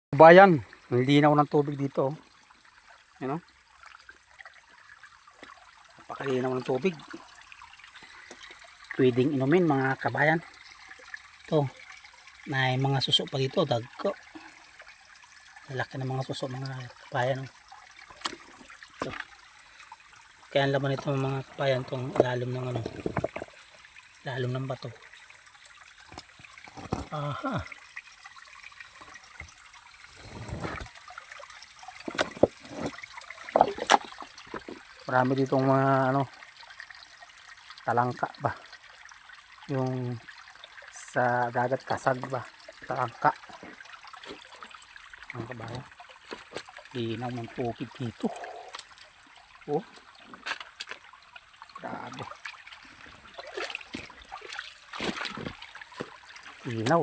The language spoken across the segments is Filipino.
Bayan, ang linaw ng tubig dito. Yan o. Napakalinaw ng tubig. Pwedeng inumin mga kabayan. Ito, may mga suso pa dito, dagko. Laki ng mga suso mga kabayan. Ito. Kaya ang laman ito mga kabayan, itong ilalim ng ano, ilalim ng bato. Aha. Marami ditong mga ano, talangka ba, yung sa dagat kasag ba, talangka mga kabayan. Linaw ng tubig dito. Oh, grabe, linaw.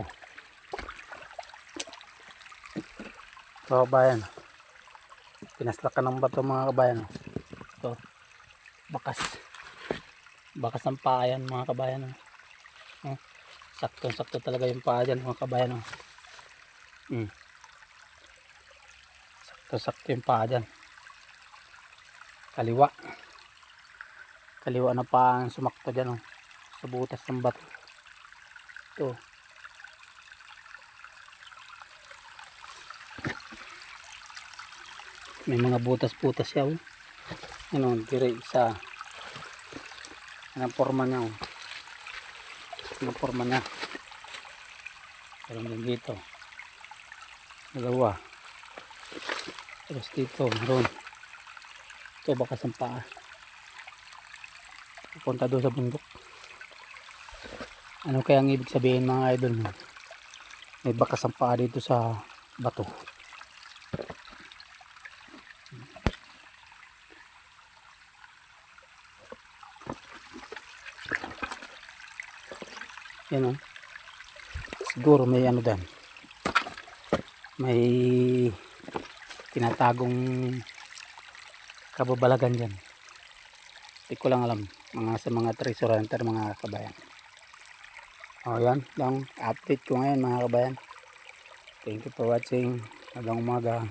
So kabayan, pinaslakan ng bato mga kabayan. Ito, bakas ng paa yan mga kabayan. Oh, sakto talaga yung paa dyan mga kabayan. Sakto yung paa dyan. Kaliwa na paa ang sumakto dyan sa butas ng bato. Ito, may mga butas siya. Ano, dire isa. Anong forma niya? Anong forma niya? Meron din dito. Dalawa. Tapos dito, meron. Ito bakas ang paa. Pupunta doon sa bundok. Ano kaya ang ibig sabihin mga idol? May bakas ang paa dito sa bato. Yan o. Siguro may ano dan. May tinatagong kababalagan dyan. Hindi ko lang alam. Sa mga treasure hunter mga kabayan. O yan lang update ko ngayon mga kabayan. Thank you for watching. Hanggang umaga.